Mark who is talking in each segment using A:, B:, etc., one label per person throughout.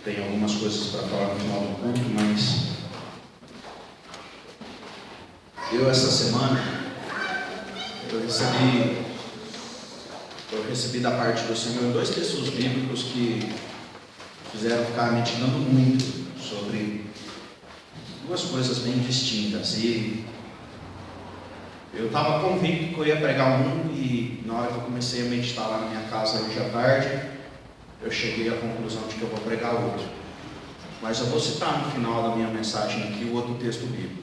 A: Tenho algumas coisas para falar no final do culto, mas essa semana eu recebi da parte do Senhor 2 textos bíblicos que fizeram ficar meditando muito sobre duas coisas bem distintas. E eu estava convicto que eu ia pregar um, e na hora que eu comecei a meditar lá na minha casa hoje à tarde, eu cheguei à conclusão de que eu vou pregar outro. Mas eu vou citar no final da minha mensagem aqui o outro texto bíblico.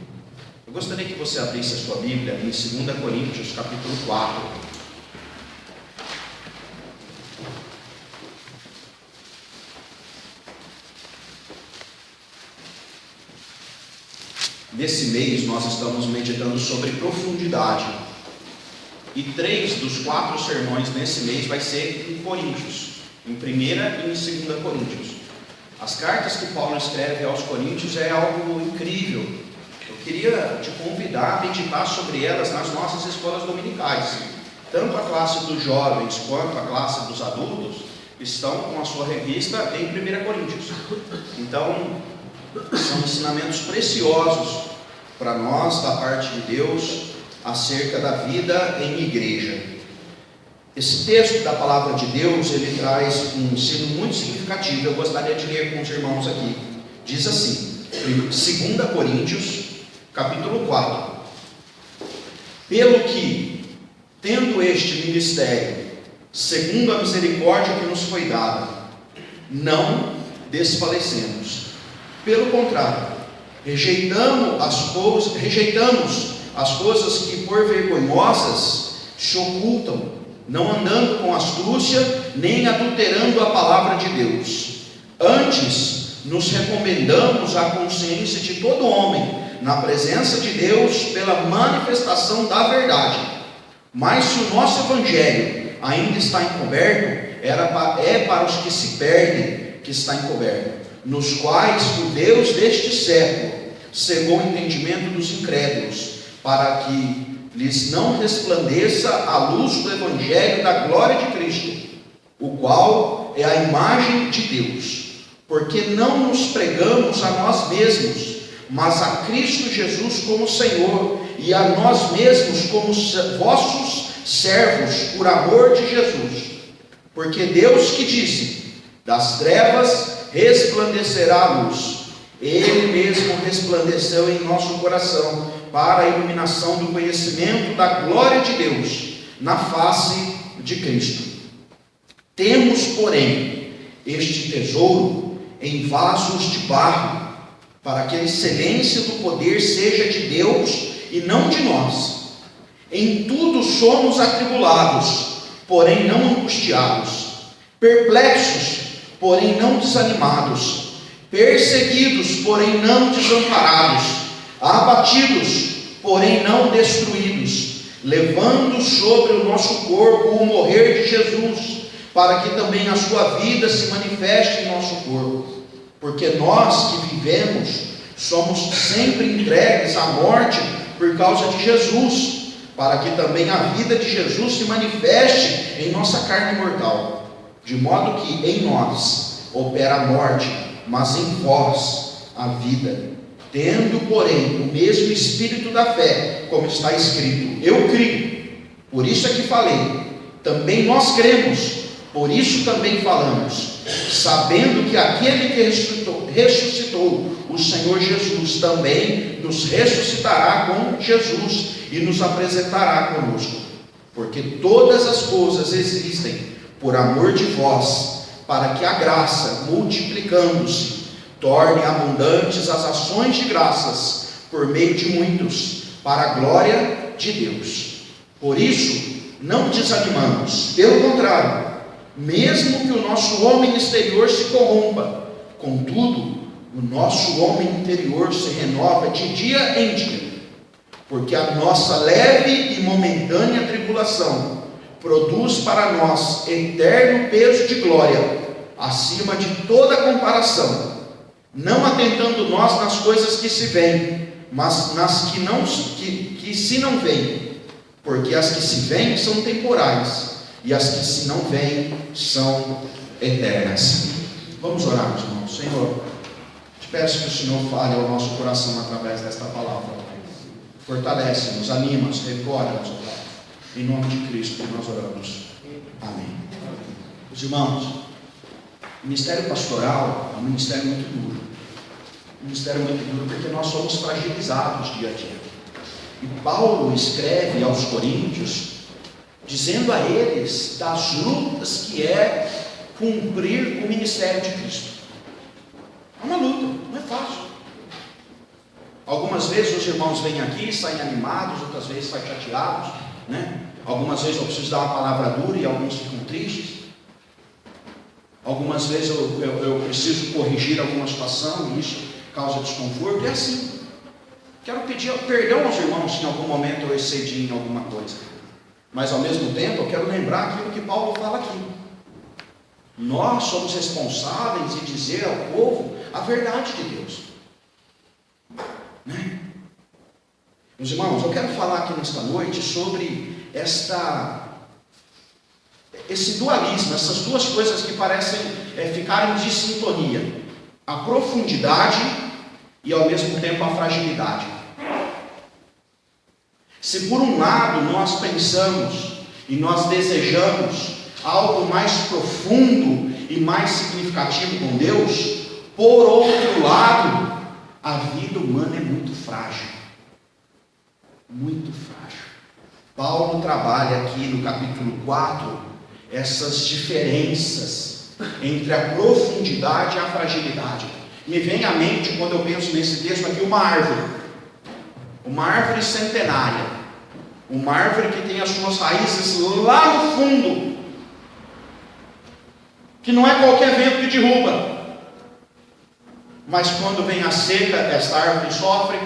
A: Eu gostaria que você abrisse a sua Bíblia em 2 Coríntios, capítulo 4. Nesse mês nós estamos meditando sobre profundidade. E 3 dos 4 sermões nesse mês vai ser em Coríntios. Em 1ª e em 2 Coríntios. As cartas que Paulo escreve aos Coríntios é algo incrível. Eu queria te convidar a meditar sobre elas nas nossas escolas dominicais. Tanto a classe dos jovens quanto a classe dos adultos estão com a sua revista em 1 Coríntios. Então, são ensinamentos preciosos para nós, da parte de Deus, acerca da vida em igreja. Esse texto da palavra de Deus, ele traz um ensino muito significativo. Eu gostaria de ler com os irmãos aqui. Diz assim, 2 Coríntios, capítulo 4. Pelo que, tendo este ministério, segundo a misericórdia que nos foi dada, não desfalecemos. Pelo contrário, rejeitamos as coisas que por vergonhosas se ocultam, não andando com astúcia, nem adulterando a palavra de Deus. Antes, nos recomendamos à consciência de todo homem, na presença de Deus, pela manifestação da verdade. Mas se o nosso evangelho ainda está encoberto, é para os que se perdem que está encoberto, nos quais o Deus deste século cegou o entendimento dos incrédulos, para que lhes não resplandeça a luz do Evangelho da glória de Cristo, o qual é a imagem de Deus. Porque não nos pregamos a nós mesmos, mas a Cristo Jesus como Senhor, e a nós mesmos como vossos servos, por amor de Jesus. Porque Deus que disse, das trevas resplandecerá a luz, Ele mesmo resplandeceu em nosso coração, para a iluminação do conhecimento da glória de Deus, na face de Cristo. Temos, porém, este tesouro em vasos de barro, para que a excelência do poder seja de Deus e não de nós. Em tudo somos atribulados, porém não angustiados, perplexos, porém não desanimados, perseguidos, porém não desamparados, abatidos, porém não destruídos, levando sobre o nosso corpo o morrer de Jesus, para que também a sua vida se manifeste em nosso corpo. Porque nós que vivemos, somos sempre entregues à morte por causa de Jesus, para que também a vida de Jesus se manifeste em nossa carne mortal, de modo que em nós opera a morte, mas em vós a vida. Tendo, porém, o mesmo espírito da fé, como está escrito, eu creio, por isso é que falei, também nós cremos, por isso também falamos, sabendo que aquele que ressuscitou o Senhor Jesus também nos ressuscitará com Jesus e nos apresentará conosco, porque todas as coisas existem por amor de vós, para que a graça, multiplicando-se, torne abundantes as ações de graças por meio de muitos, para a glória de Deus. Por isso, não desanimamos, pelo contrário, mesmo que o nosso homem exterior se corrompa, contudo, o nosso homem interior se renova de dia em dia, porque a nossa leve e momentânea tribulação produz para nós eterno peso de glória, acima de toda comparação, não atentando nós nas coisas que se veem, mas nas que se não veem, porque as que se veem são temporais, e as que se não veem são eternas. Vamos orar, meus irmãos. irmãos. Senhor, te peço que o Senhor fale ao nosso coração através desta palavra. Fortalece-nos, anima-nos, recorda-nos, ó Pai. Em nome de Cristo que nós oramos. Amém. Os irmãos, o ministério pastoral é um ministério muito duro. Um ministério muito duro porque nós somos fragilizados dia a dia. E Paulo escreve aos Coríntios, dizendo a eles das lutas que é cumprir o ministério de Cristo. É uma luta, não é fácil. Algumas vezes os irmãos vêm aqui, saem animados, outras vezes saem chateados, né? Algumas vezes eu preciso dar uma palavra dura e alguns ficam tristes. Algumas vezes eu preciso corrigir alguma situação e isso causa desconforto. É assim. Quero pedir perdão aos irmãos se em algum momento eu excedi em alguma coisa. Mas ao mesmo tempo eu quero lembrar aquilo que Paulo fala aqui. Nós somos responsáveis em dizer ao povo a verdade de Deus. Né? Meus irmãos, eu quero falar aqui nesta noite sobre esse dualismo, essas duas coisas que parecem ficar em dissintonia: a profundidade e ao mesmo tempo a fragilidade. Se por um lado nós pensamos e nós desejamos algo mais profundo e mais significativo com Deus, por outro lado, a vida humana é muito frágil. Muito frágil. Paulo trabalha aqui no capítulo 4 essas diferenças entre a profundidade e a fragilidade. Me vem à mente, quando eu penso nesse texto aqui, uma árvore centenária, uma árvore que tem as suas raízes lá no fundo, que não é qualquer vento que derruba, mas quando vem a seca, esta árvore sofre.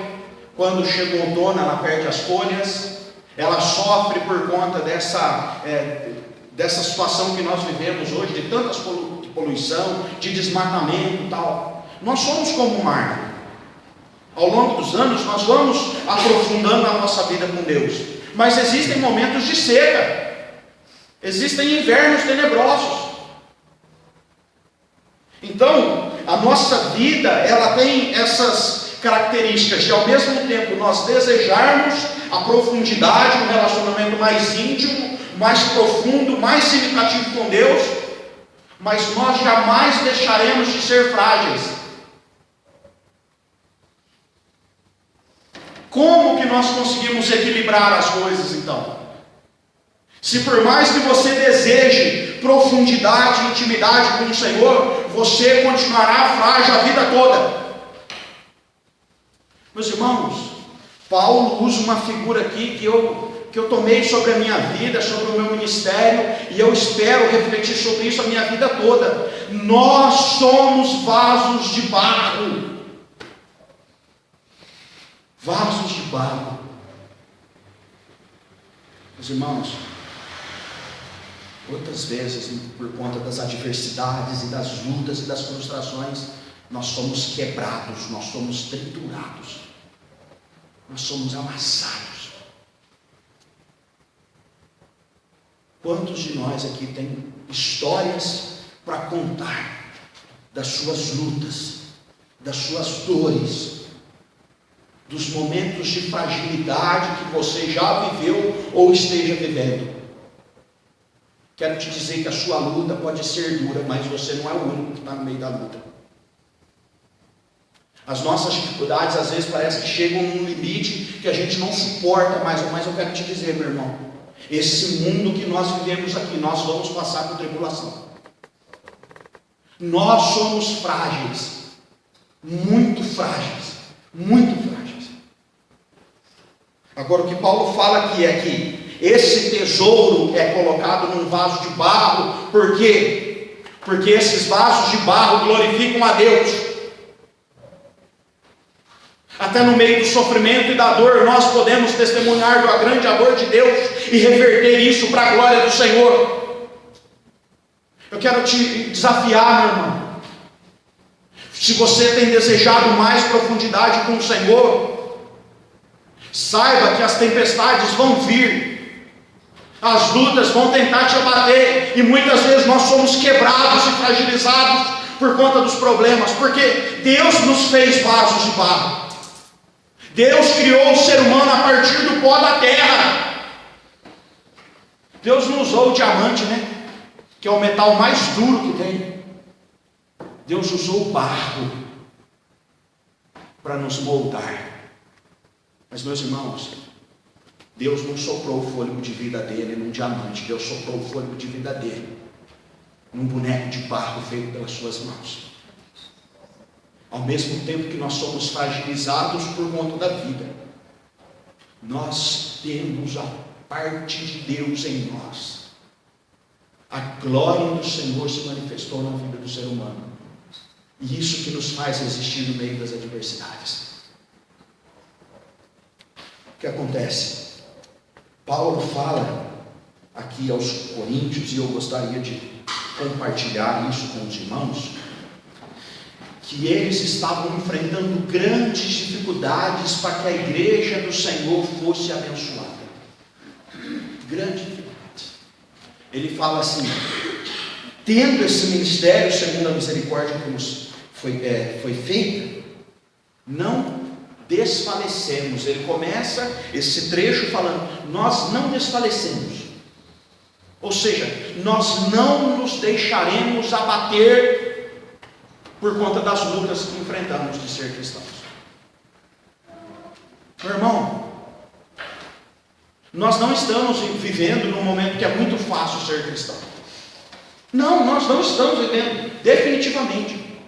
A: Quando chega o outono, ela perde as folhas, ela sofre por conta dessa situação que nós vivemos hoje, de tanta poluição, de desmatamento e tal. Nós somos como uma árvore. Ao longo dos anos nós vamos aprofundando a nossa vida com Deus, mas existem momentos de seca, existem invernos tenebrosos. Então a nossa vida, ela tem essas características de, ao mesmo tempo, nós desejarmos a profundidade, um relacionamento mais íntimo, mais profundo, mais significativo com Deus, mas nós jamais deixaremos de ser frágeis. Como que nós conseguimos equilibrar as coisas então? Se por mais que você deseje profundidade e intimidade com o Senhor, você continuará frágil a vida toda. Meus irmãos, Paulo usa uma figura aqui que eu tomei sobre a minha vida, sobre o meu ministério, e eu espero refletir sobre isso a minha vida toda. Nós somos vasos de barro. Vasos de barro. Meus irmãos, outras vezes, por conta das adversidades e das lutas e das frustrações, nós somos quebrados, nós somos triturados, nós somos amassados. Quantos de nós aqui tem histórias para contar das suas lutas, das suas dores, dos momentos de fragilidade que você já viveu ou esteja vivendo? Quero te dizer que a sua luta pode ser dura, mas você não é o único que está no meio da luta. As nossas dificuldades às vezes parece que chegam num limite que a gente não suporta mais, mas eu quero te dizer, meu irmão, esse mundo que nós vivemos aqui, nós vamos passar por tribulação. Nós somos frágeis, muito frágeis, muito frágeis. Agora o que Paulo fala aqui é que esse tesouro é colocado num vaso de barro. Por quê? Porque esses vasos de barro glorificam a Deus. Até no meio do sofrimento e da dor, nós podemos testemunhar do grande amor de Deus e reverter isso para a glória do Senhor. Eu quero te desafiar, meu irmão. Se você tem desejado mais profundidade com o Senhor, saiba que as tempestades vão vir, as lutas vão tentar te abater, e muitas vezes nós somos quebrados e fragilizados por conta dos problemas, porque Deus nos fez vasos de barro. Deus criou o ser humano a partir do pó da terra. Deus não usou o diamante, né? Que é o metal mais duro que tem. Deus usou o barro para nos moldar. Mas, meus irmãos, Deus não soprou o fôlego de vida dele num diamante. Deus soprou o fôlego de vida dele num boneco de barro feito pelas suas mãos. Ao mesmo tempo que nós somos fragilizados por conta da vida, nós temos a parte de Deus em nós. A glória do Senhor se manifestou na vida do ser humano. E isso que nos faz resistir no meio das adversidades. O que acontece? Paulo fala aqui aos coríntios, e eu gostaria de compartilhar isso com os irmãos, que eles estavam enfrentando grandes dificuldades para que a igreja do Senhor fosse abençoada. Grande dificuldade. Ele fala assim: tendo esse ministério segundo a misericórdia que nos foi feita, não desfalecemos. Ele começa esse trecho falando: nós não desfalecemos. Ou seja, nós não nos deixaremos abater por conta das lutas que enfrentamos de ser cristãos. Meu irmão, nós não estamos vivendo num momento que é muito fácil ser cristão. Não, nós não estamos vivendo, definitivamente.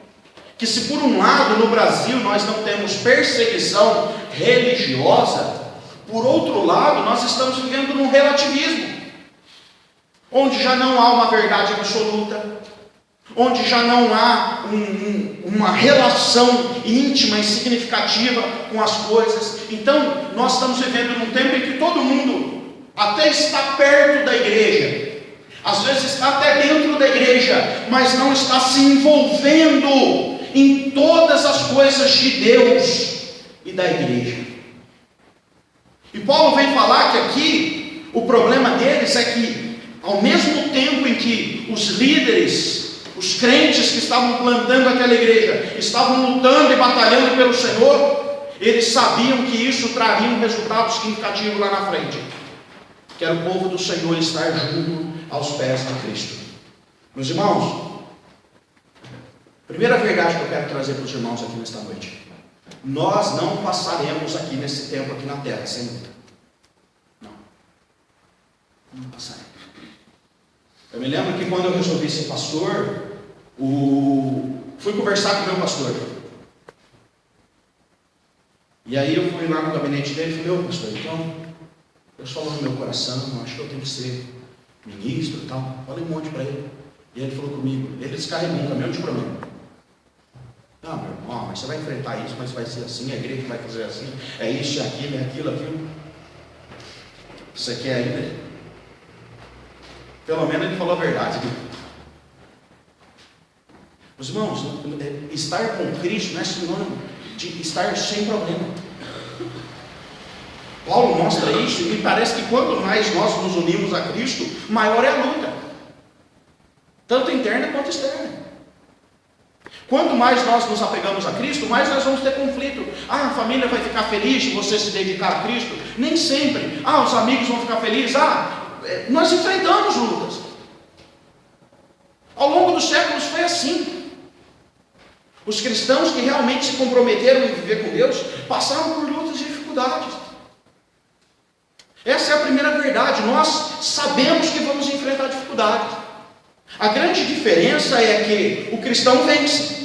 A: Que se por um lado no Brasil nós não temos perseguição religiosa, por outro lado nós estamos vivendo num relativismo, onde já não há uma verdade absoluta, onde já não há uma relação íntima e significativa com as coisas. Então nós estamos vivendo num tempo em que todo mundo até está perto da igreja, às vezes está até dentro da igreja, mas não está se envolvendo em todas as coisas de Deus e da igreja. E Paulo vem falar que aqui o problema deles é que, ao mesmo tempo em que os líderes, os crentes que estavam plantando aquela igreja, estavam lutando e batalhando pelo Senhor, eles sabiam que isso traria um resultado significativo lá na frente, que era o povo do Senhor estar junto aos pés de Cristo. Meus irmãos, primeira verdade que eu quero trazer para os irmãos aqui nesta noite: nós não passaremos aqui nesse tempo aqui na terra sem luta. Não passaremos. Eu me lembro que quando eu resolvi ser pastor, fui conversar com o meu pastor. E aí eu fui lá no gabinete dele e falei: ô pastor, então, Deus falou no meu coração, acho que eu tenho que ser ministro e tal. Falei um monte para ele. E ele falou comigo, ele descarregou um caminhão de problema. Não, meu irmão, mas você vai enfrentar isso, mas vai ser assim, a igreja vai fazer assim, é isso, é aquilo. Você quer ainda? Pelo menos ele falou a verdade. Os irmãos, estar com Cristo não é sinônimo de estar sem problema. Paulo mostra isso, e me parece que quanto mais nós nos unimos a Cristo, maior é a luta, tanto interna quanto externa. Quanto mais nós nos apegamos a Cristo, mais nós vamos ter conflito. A família vai ficar feliz se você se dedicar a Cristo? Nem sempre. Os amigos vão ficar felizes? Nós enfrentamos lutas. Ao longo dos séculos foi assim. Os cristãos que realmente se comprometeram em viver com Deus passaram por lutas e dificuldades. Essa é a primeira verdade. Nós sabemos que vamos enfrentar dificuldades. A grande diferença é que o cristão vence.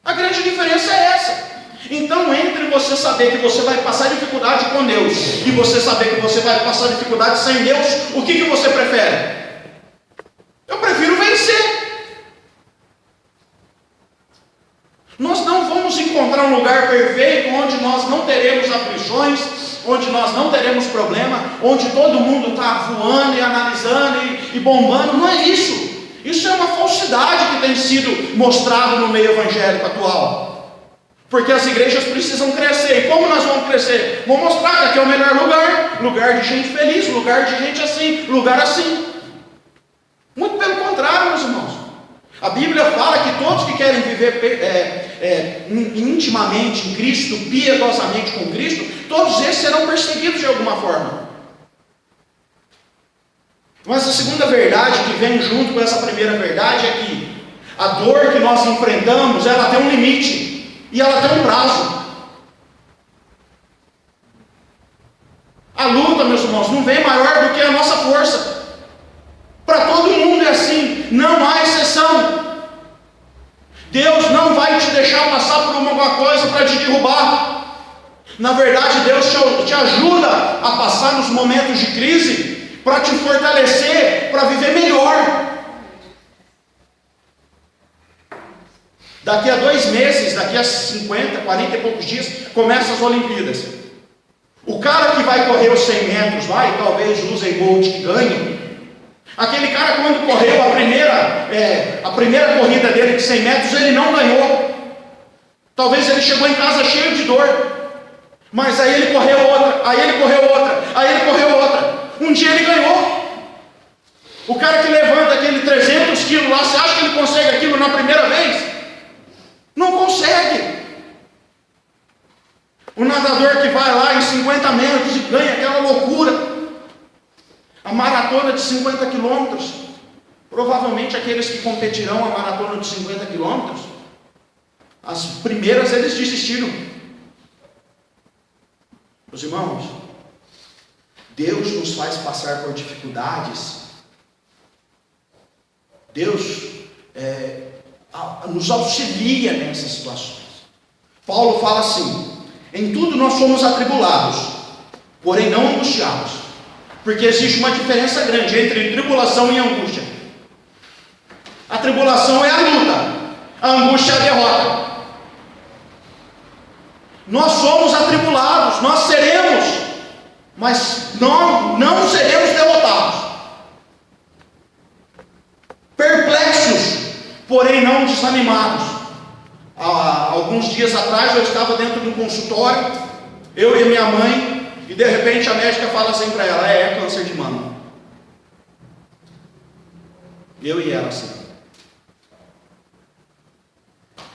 A: A grande diferença é essa. Então, entre você saber que você vai passar dificuldade com Deus e você saber que você vai passar dificuldade sem Deus, o que você prefere? Eu prefiro vencer. Nós não vamos encontrar um lugar perfeito onde nós não teremos aflições, onde nós não teremos problema, onde todo mundo está voando e analisando e bombando. Não é isso. Isso é uma falsidade que tem sido mostrado no meio evangélico atual. Porque as igrejas precisam crescer. E como nós vamos crescer? Vamos mostrar que aqui é o melhor lugar. Lugar de gente feliz, lugar de gente assim, lugar assim. Muito pelo contrário, meus irmãos. A Bíblia fala que todos que querem viver intimamente em Cristo, piedosamente com Cristo, todos esses serão perseguidos de alguma forma. Mas a segunda verdade que vem junto com essa primeira verdade é que a dor que nós enfrentamos, ela tem um limite e ela tem um prazo. A luta, meus irmãos, não vem maior do que a nossa força. Para todo mundo é assim, não há exceção. Deus não vai te deixar passar por alguma coisa para te derrubar. Na verdade, Deus te ajuda a passar nos momentos de crise para te fortalecer, para viver melhor. Daqui a 2 meses, daqui a 50, 40 e poucos dias, começam as Olimpíadas. O cara que vai correr os 100 metros lá, e talvez o Usain Bolt que ganhe, aquele cara quando correu a primeira corrida dele de 100 metros, ele não ganhou. Talvez ele chegou em casa cheio de dor. Mas aí ele correu outra, aí ele correu outra, aí ele correu outra. Um dia ele ganhou. O cara que levanta aquele 300 quilos lá, você acha que ele consegue aquilo na primeira vez? Não consegue. O nadador que vai lá em 50 metros e ganha aquela loucura, a maratona de 50 quilômetros, provavelmente aqueles que competirão a maratona de 50 quilômetros, as primeiras eles desistiram. Meus irmãos, Deus nos faz passar por dificuldades. Deus nos auxilia nessas situações. Paulo fala assim: em tudo nós somos atribulados, porém não angustiados, porque existe uma diferença grande entre tribulação e angústia. A tribulação é a luta, a angústia é a derrota. Nós somos atribulados, nós seremos, mas não seremos derrotados. Perplexos, porém não desanimados. Há alguns dias atrás eu estava dentro de um consultório, eu e minha mãe, e de repente a médica fala assim para ela: é câncer de mama. Eu e ela assim,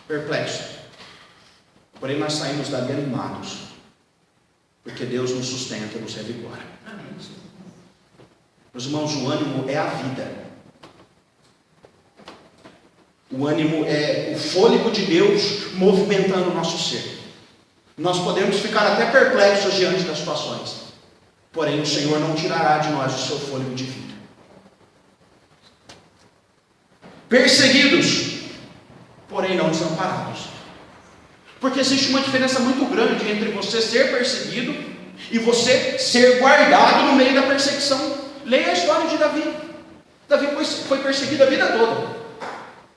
A: perplexos. Porém nós saímos dali animados, porque Deus nos sustenta e nos revigora. Meus irmãos, o ânimo é a vida. O ânimo é o fôlego de Deus movimentando o nosso ser. Nós podemos ficar até perplexos diante das situações, porém o Senhor não tirará de nós o seu fôlego de vida. Perseguidos, porém não desamparados. Porque existe uma diferença muito grande entre você ser perseguido e você ser guardado no meio da perseguição. Leia a história de Davi. Davi foi perseguido a vida toda.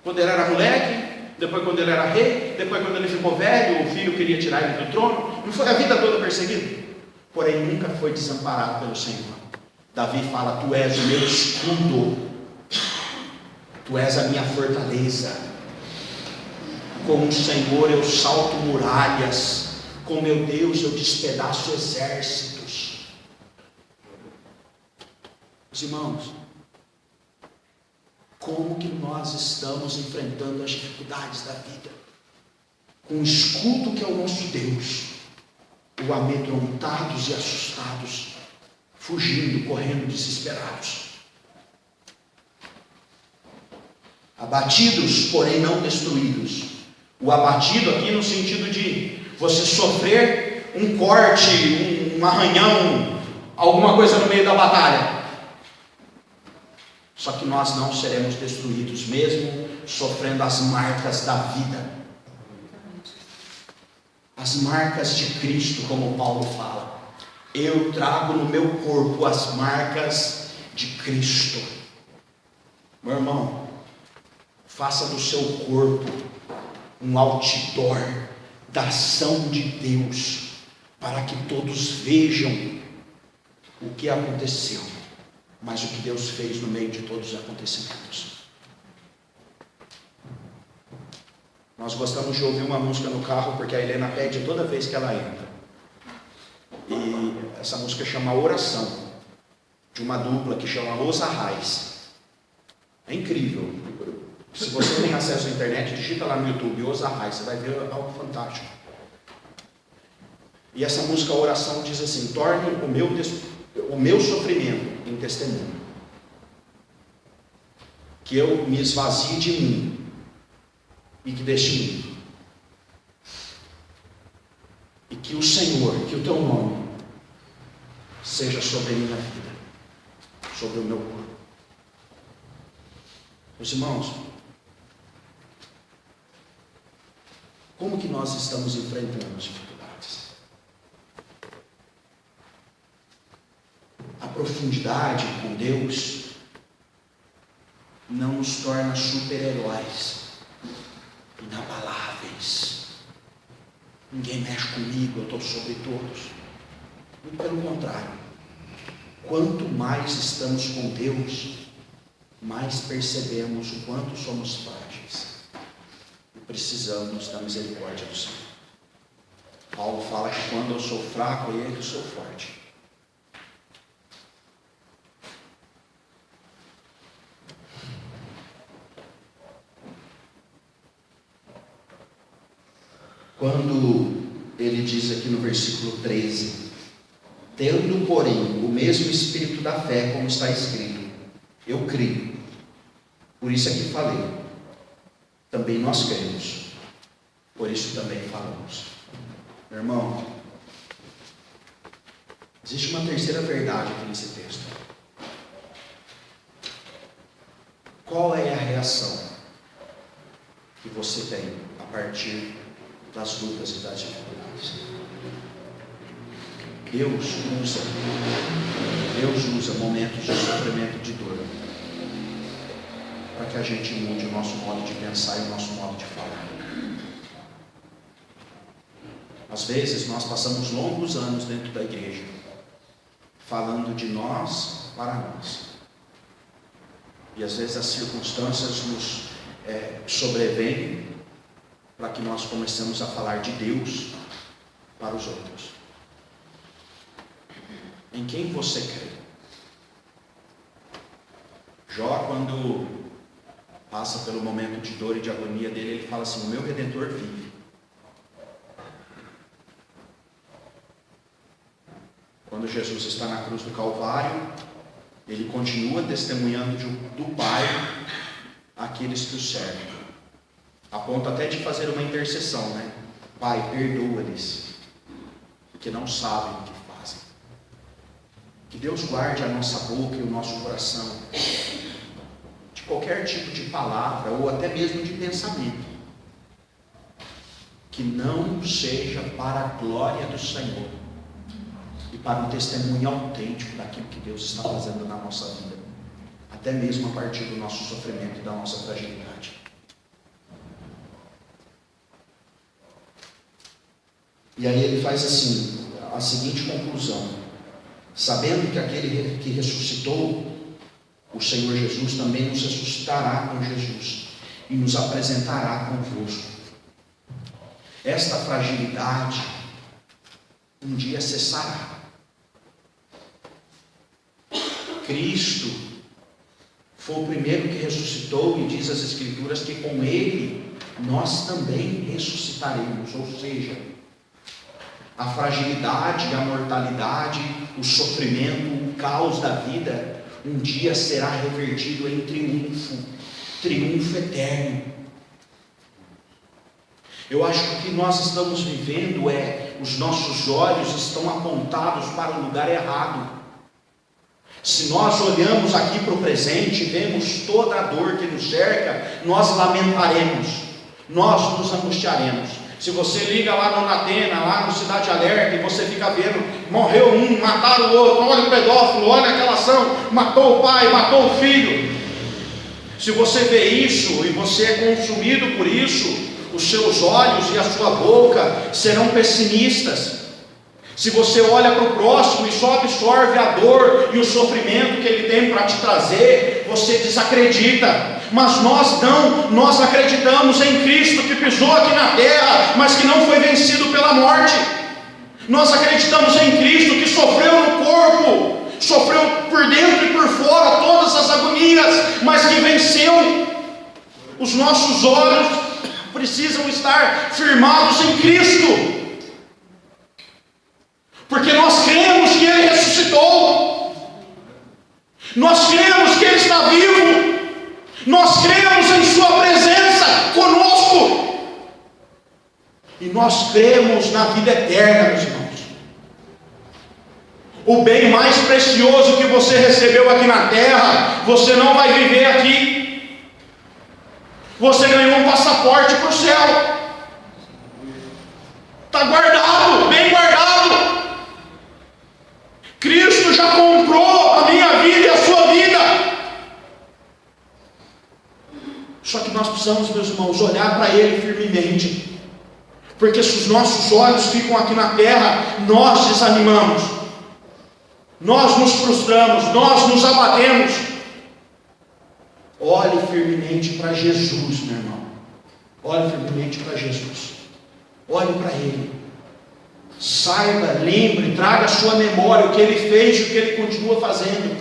A: Quando ele era moleque, depois quando ele era rei, depois quando ele ficou velho, o filho queria tirar ele do trono. Não foi a vida toda perseguido? Porém nunca foi desamparado pelo Senhor. Davi fala: tu és o meu escudo, tu és a minha fortaleza. Com o Senhor eu salto muralhas, com meu Deus eu despedaço exércitos. Meus irmãos, como que nós estamos enfrentando as dificuldades da vida? Com o escudo que é o nosso Deus, ou amedrontados e assustados, fugindo, correndo desesperados. Abatidos, porém não destruídos. O abatido aqui no sentido de você sofrer um corte, um arranhão, alguma coisa no meio da batalha. Só que nós não seremos destruídos, mesmo sofrendo as marcas da vida. As marcas de Cristo, como Paulo fala. Eu trago no meu corpo as marcas de Cristo. Meu irmão, faça do seu corpo um outdoor da ação de Deus, para que todos vejam o que aconteceu, mas o que Deus fez no meio de todos os acontecimentos. Nós gostamos de ouvir uma música no carro, porque a Helena pede toda vez que ela entra, e essa música chama Oração, de uma dupla que chama Los Arrais. É incrível. Se você tem acesso à internet, digita lá no YouTube, Os Arrais, você vai ver algo fantástico. E essa música, a oração, diz assim: torne o meu sofrimento em testemunho. Que eu me esvazie de mim e que deste mundo. E que o Senhor, que o teu nome seja sobre a minha vida, sobre o meu corpo. Meus irmãos, como que nós estamos enfrentando as dificuldades? A profundidade com Deus não nos torna super-heróis, inabaláveis. Ninguém mexe comigo, eu estou sobre todos. Muito pelo contrário. Quanto mais estamos com Deus, mais percebemos o quanto somos frágeis e precisamos da misericórdia do Senhor. Paulo fala que quando eu sou fraco, é que eu sou forte. Quando ele diz aqui no versículo 13: tendo, porém, o mesmo espírito da fé, como está escrito, eu creio, por isso é que falei, também nós cremos, por isso também falamos. Meu irmão, existe uma terceira verdade aqui nesse texto. Qual é a reação que você tem a partir das lutas e das dificuldades? Deus usa momentos de sofrimento e de dor para que a gente mude o nosso modo de pensar e o nosso modo de falar. Às vezes nós passamos longos anos dentro da igreja falando de nós para nós, e às vezes as circunstâncias nos sobrevêm para que nós comecemos a falar de Deus para os outros. Em quem você crê? Jó, quando passa pelo momento de dor e de agonia dele, ele fala assim: o meu Redentor vive. Quando Jesus está na cruz do Calvário, ele continua testemunhando do Pai àqueles que o servem, a ponto até de fazer uma intercessão, né? Pai, perdoa-lhes, porque não sabem o que fazem. Que Deus guarde a nossa boca e o nosso coração de qualquer tipo de palavra ou até mesmo de pensamento que não seja para a glória do Senhor e para um testemunho autêntico daquilo que Deus está fazendo na nossa vida, até mesmo a partir do nosso sofrimento e da nossa fragilidade. E aí ele faz assim, a seguinte conclusão: sabendo que aquele que ressuscitou o Senhor Jesus também nos ressuscitará com Jesus e nos apresentará convosco. Esta fragilidade um dia cessará. Cristo foi o primeiro que ressuscitou, e diz as Escrituras que com Ele nós também ressuscitaremos. Ou seja, a fragilidade, a mortalidade, o sofrimento, o caos da vida, um dia será revertido em triunfo eterno. Eu acho que o que nós estamos vivendo os nossos olhos estão apontados para o lugar errado. Se nós olhamos aqui para o presente e vemos toda a dor que nos cerca, nós lamentaremos, nós nos angustiaremos. Se você liga lá no Natena, lá no Cidade Alerta, e você fica vendo, morreu um, mataram o outro, olha o pedófilo, olha aquela ação, matou o pai, matou o filho. Se você vê isso e você é consumido por isso, os seus olhos e a sua boca serão pessimistas. Se você olha para o próximo e só absorve a dor e o sofrimento que ele tem para te trazer, você desacredita. Mas nós não, nós acreditamos em Cristo que pisou aqui na terra, mas que não foi vencido pela morte. Nós acreditamos em Cristo que sofreu no corpo, sofreu por dentro e por fora todas as agonias, mas que venceu. Os nossos olhos precisam estar firmados em Cristo, porque nós cremos que Ele ressuscitou, nós cremos que Ele está vivo, nós cremos em Sua presença conosco, e nós cremos na vida eterna, meus irmãos. O bem mais precioso que você recebeu aqui na terra, você não vai viver aqui. Você ganhou um passaporte para o céu, está guardado, bem guardado. Cristo já comprou a minha vida e a sua vida. Só que nós precisamos, meus irmãos, olhar para Ele firmemente, porque se os nossos olhos ficam aqui na terra, nós desanimamos, nós nos frustramos, nós nos abatemos. Olhe firmemente para Jesus, meu irmão. Olhe firmemente para Jesus. Olhe para Ele. Saiba, lembre, traga à sua memória o que Ele fez e o que Ele continua fazendo.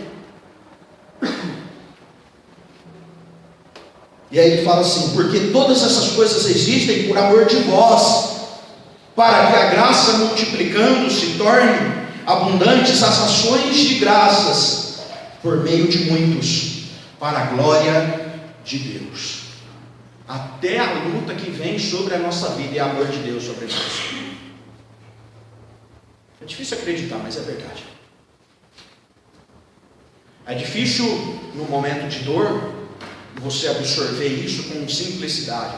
A: E aí ele fala assim: porque todas essas coisas existem por amor de vós, para que a graça multiplicando-se torne abundantes as ações de graças por meio de muitos, para a glória de Deus. Até a luta que vem sobre a nossa vida é amor de Deus sobre nós. É difícil acreditar, mas é verdade. É difícil no momento de dor você absorver isso com simplicidade.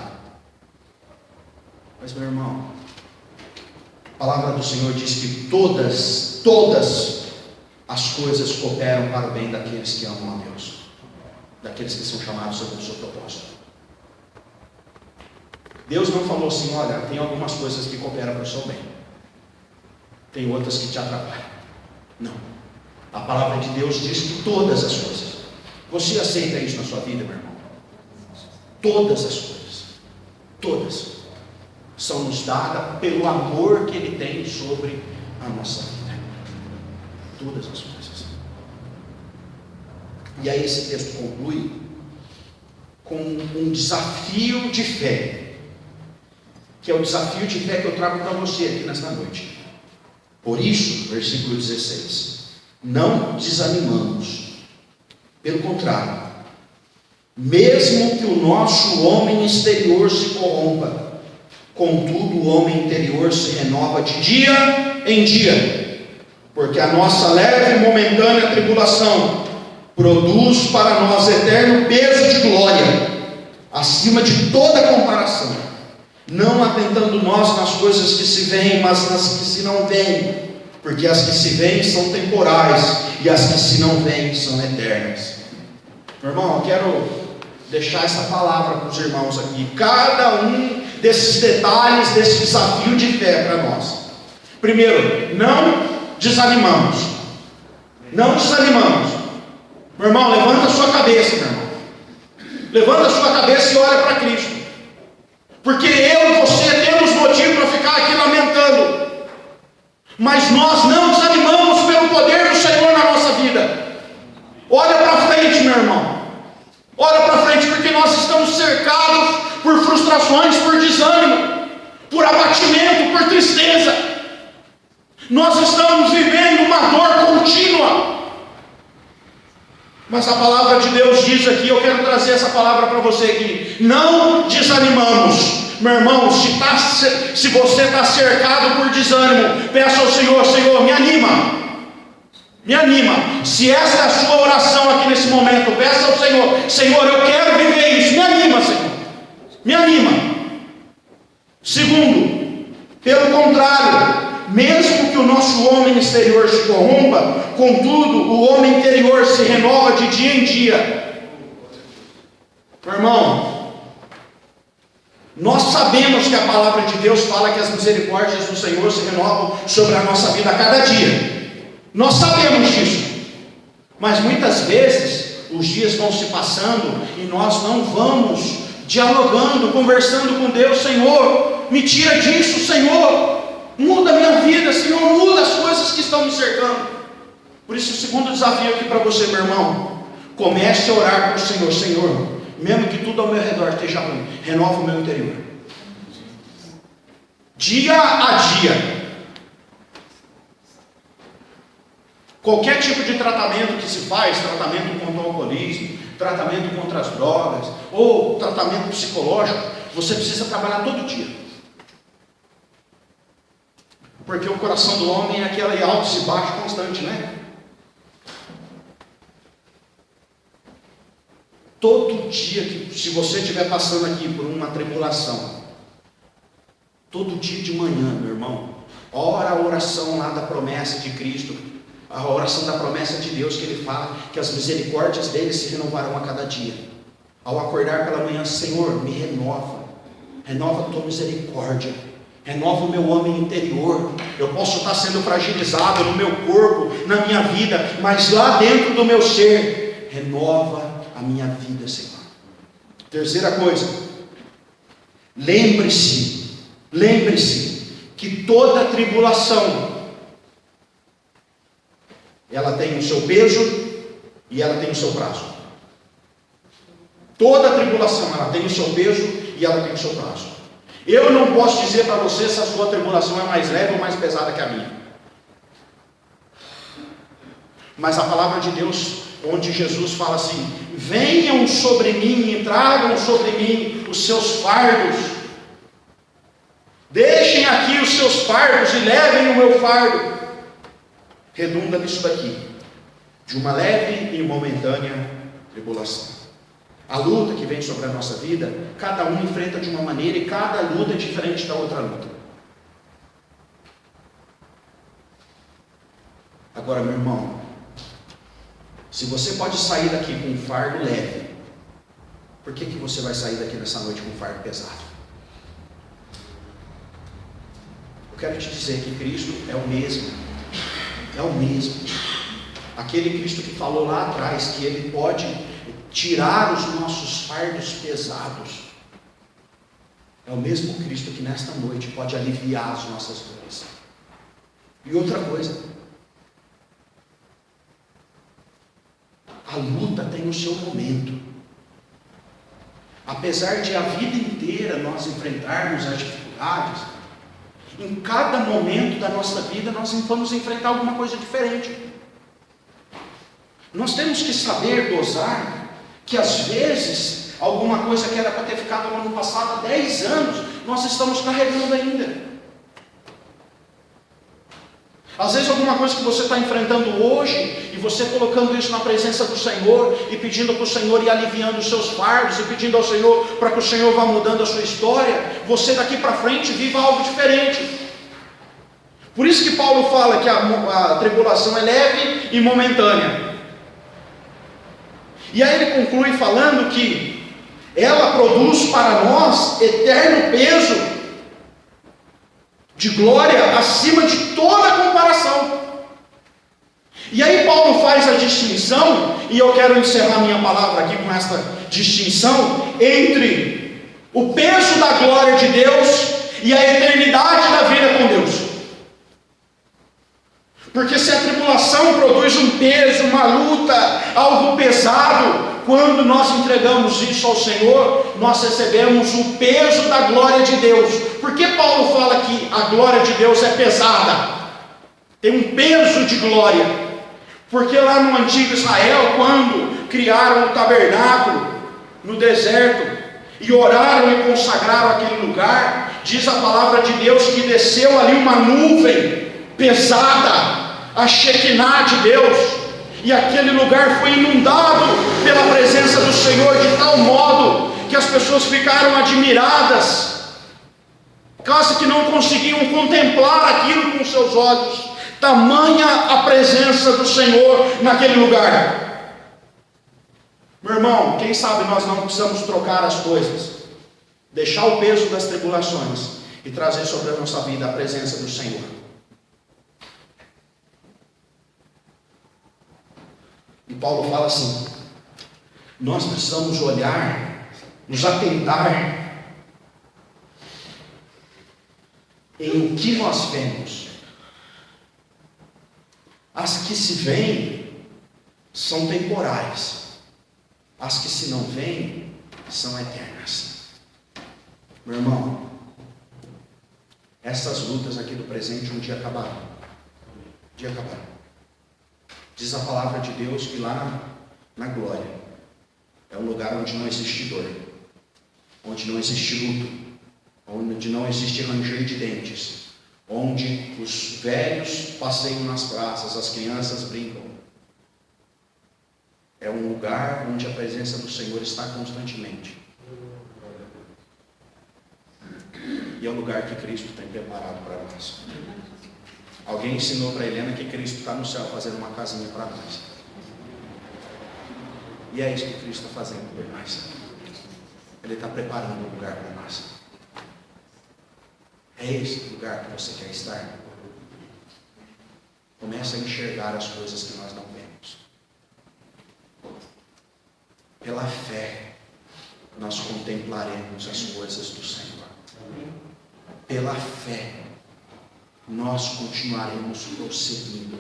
A: Mas, meu irmão, a palavra do Senhor diz que todas as coisas cooperam para o bem daqueles que amam a Deus, daqueles que são chamados segundo o seu propósito. Deus não falou assim: olha, tem algumas coisas que cooperam para o seu bem, tem outras que te atrapalham. Não. A palavra de Deus diz que todas as coisas. Você aceita isso na sua vida, meu irmão? Todas as coisas, todas, são nos dadas pelo amor que Ele tem sobre a nossa vida. Todas as coisas. E aí esse texto conclui com um desafio de fé, que é o desafio de fé que eu trago para você aqui nesta noite. Por isso, versículo 16: não desanimamos, pelo contrário, mesmo que o nosso homem exterior se corrompa, contudo o homem interior se renova de dia em dia, porque a nossa leve e momentânea tribulação produz para nós eterno peso de glória, acima de toda comparação, não atentando nós nas coisas que se veem, mas nas que se não veem, porque as que se veem são temporais, e as que se não veem são eternas. Meu irmão, eu quero deixar essa palavra para os irmãos aqui, cada um desses detalhes, desse desafio de fé para nós. Primeiro, não desanimamos. Não desanimamos. Meu irmão, levanta a sua cabeça, meu irmão. Levanta a sua cabeça e olha para Cristo. Porque eu e você temos motivo para ficar aqui lamentando, mas nós não desanimamos pelo poder do Senhor na nossa vida. Olha para frente, meu irmão. Olha para frente, porque nós estamos cercados por frustrações, por desânimo, por abatimento, por tristeza. Nós estamos vivendo uma dor contínua. Mas a palavra de Deus diz aqui, eu quero trazer essa palavra para você aqui: não desanimamos. Meu irmão, se você está cercado por desânimo, peça ao Senhor: Senhor, me anima. Me anima. Se essa é a sua oração aqui nesse momento, peça ao Senhor: Senhor, eu quero viver isso. Me anima, Senhor. Me anima. Segundo, pelo contrário, mesmo que o nosso homem exterior se corrompa, contudo, o homem interior se renova de dia em dia. Meu irmão, nós sabemos que a palavra de Deus fala que as misericórdias do Senhor se renovam sobre a nossa vida a cada dia. Nós sabemos disso, mas muitas vezes os dias vão se passando e nós não vamos dialogando, conversando com Deus: Senhor, me tira disso, Senhor, muda a minha vida, Senhor, muda as coisas que estão me cercando. Por isso, o segundo desafio aqui para você, meu irmão: comece a orar para o Senhor: Senhor, mesmo que tudo ao meu redor esteja ruim, renova o meu interior. Dia a dia. Qualquer tipo de tratamento que se faz, tratamento contra o alcoolismo, tratamento contra as drogas, ou tratamento psicológico, você precisa trabalhar todo dia. Porque o coração do homem é aquele alto e baixo constante, né? Todo dia, se você estiver passando aqui por uma tribulação, todo dia de manhã, meu irmão, ora a oração lá da promessa de Cristo, a oração da promessa de Deus, que Ele fala que as misericórdias dele se renovarão a cada dia. Ao acordar pela manhã, Senhor, me renova a tua misericórdia, renova o meu homem interior. Eu posso estar sendo fragilizado no meu corpo, na minha vida, mas lá dentro do meu ser, renova a minha vida, Senhor. Terceira coisa, lembre-se que toda tribulação, ela tem o seu peso e ela tem o seu prazo. Toda tribulação, ela tem o seu peso e ela tem o seu prazo. Eu não posso dizer para você se a sua tribulação é mais leve ou mais pesada que a minha. Mas a palavra de Deus, onde Jesus fala assim: venham sobre mim e tragam sobre mim os seus fardos. Deixem aqui os seus fardos e levem o meu fardo. Redunda nisso daqui, de uma leve e momentânea tribulação. A luta que vem sobre a nossa vida, cada um enfrenta de uma maneira e cada luta é diferente da outra luta. Agora, meu irmão, se você pode sair daqui com um fardo leve, por que você vai sair daqui nessa noite com um fardo pesado? Eu quero te dizer que Cristo é o mesmo. É o mesmo. Aquele Cristo que falou lá atrás que Ele pode tirar os nossos fardos pesados, é o mesmo Cristo que nesta noite pode aliviar as nossas dores. E outra coisa, a luta tem o seu momento. Apesar de a vida inteira nós enfrentarmos as dificuldades, em cada momento da nossa vida nós vamos enfrentar alguma coisa diferente. Nós temos que saber dosar que às vezes alguma coisa que era para ter ficado no ano passado há 10 anos, nós estamos carregando ainda. Às vezes alguma coisa que você está enfrentando hoje, e você colocando isso na presença do Senhor, e pedindo para o Senhor ir aliviando os seus fardos, e pedindo ao Senhor para que o Senhor vá mudando a sua história, você daqui para frente viva algo diferente. Por isso que Paulo fala que a tribulação é leve e momentânea. E aí ele conclui falando que ela produz para nós eterno peso de glória acima de toda comparação. E aí Paulo faz a distinção, e eu quero encerrar minha palavra aqui com esta distinção, entre o peso da glória de Deus e a eternidade da vida com Deus. Porque se a tribulação produz um peso, uma luta, algo pesado, quando nós entregamos isso ao Senhor, nós recebemos o peso da glória de Deus. Por que Paulo fala que a glória de Deus é pesada? Tem um peso de glória. Porque lá no antigo Israel, quando criaram o tabernáculo no deserto, e oraram e consagraram aquele lugar, diz a palavra de Deus que desceu ali uma nuvem pesada, a Shekinah de Deus, e aquele lugar foi inundado pela presença do Senhor de tal modo que as pessoas ficaram admiradas, quase que não conseguiam contemplar aquilo com seus olhos, tamanha a presença do Senhor naquele lugar. Meu irmão, quem sabe nós não precisamos trocar as coisas, deixar o peso das tribulações e trazer sobre a nossa vida a presença do Senhor. E Paulo fala assim: nós precisamos olhar, nos atentar em o que nós vemos. As que se veem são temporais, as que se não veem são eternas. Meu irmão, essas lutas aqui do presente um dia acabarão. Um dia acabarão. Diz a palavra de Deus que lá na glória é um lugar onde não existe dor, onde não existe luto, onde não existe ranger de dentes, onde os velhos passeiam nas praças, as crianças brincam. É um lugar onde a presença do Senhor está constantemente. E é o lugar que Cristo tem preparado para nós. Alguém ensinou para Helena que Cristo está no céu fazendo uma casinha para nós. E é isso que Cristo está fazendo por nós. Ele está preparando um lugar para nós. É esse lugar que você quer estar? Comece a enxergar as coisas que nós não vemos. Pela fé, nós contemplaremos as coisas do Senhor. Pela fé, nós continuaremos prosseguindo,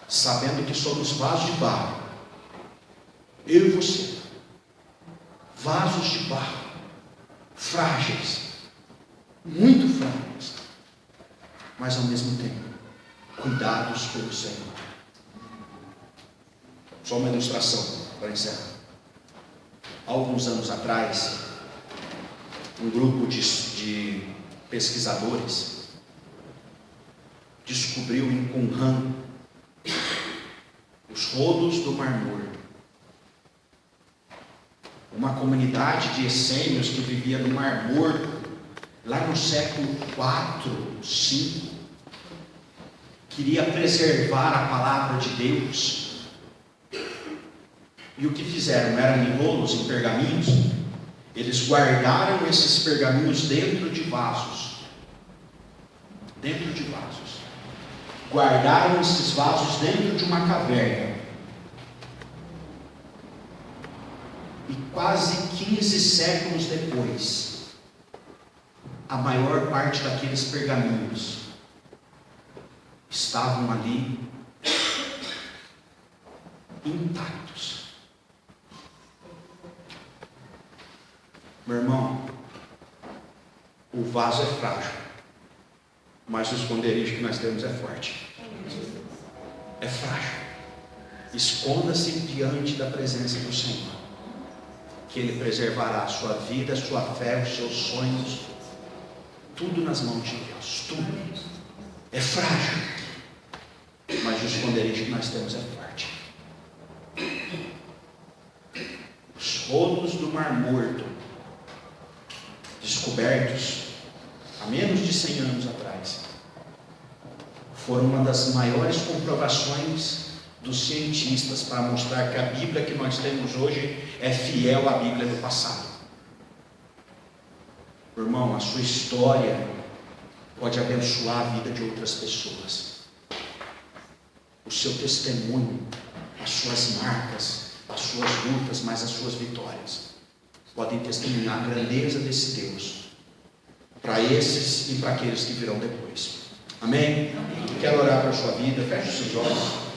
A: sabendo que somos vasos de barro. Eu e você, vasos de barro, frágeis, muito frágeis, mas ao mesmo tempo, cuidados pelo Senhor. Só uma ilustração para encerrar. Há alguns anos atrás, um grupo de pesquisadores descobriu em Qumran os rodos do Mar Morto. Uma comunidade de essênios que vivia no Mar Morto, lá no século IV, V, queria preservar a palavra de Deus. E o que fizeram? Eram enrolos em pergaminhos. Eles guardaram esses pergaminhos dentro de vasos. Dentro de vasos. Guardaram esses vasos dentro de uma caverna. E quase 15 séculos depois, a maior parte daqueles pergaminhos estavam ali intactos. Meu irmão, o vaso é frágil, mas o esconderijo que nós temos é forte. É frágil. Esconda-se diante da presença do Senhor, que Ele preservará a sua vida, a sua fé, os seus sonhos, tudo nas mãos de Deus. Tudo. É frágil, mas o esconderijo que nós temos é forte. Os rodos do Mar Morto, descobertos há menos de 100 anos atrás, foram uma das maiores comprovações dos cientistas para mostrar que a Bíblia que nós temos hoje é fiel à Bíblia do passado. Irmão, a sua história pode abençoar a vida de outras pessoas. O seu testemunho, as suas marcas, as suas lutas, mas as suas vitórias podem testemunhar a grandeza desse Deus para esses e para aqueles que virão depois. Amém? Quero orar para a sua vida. Feche os seus olhos.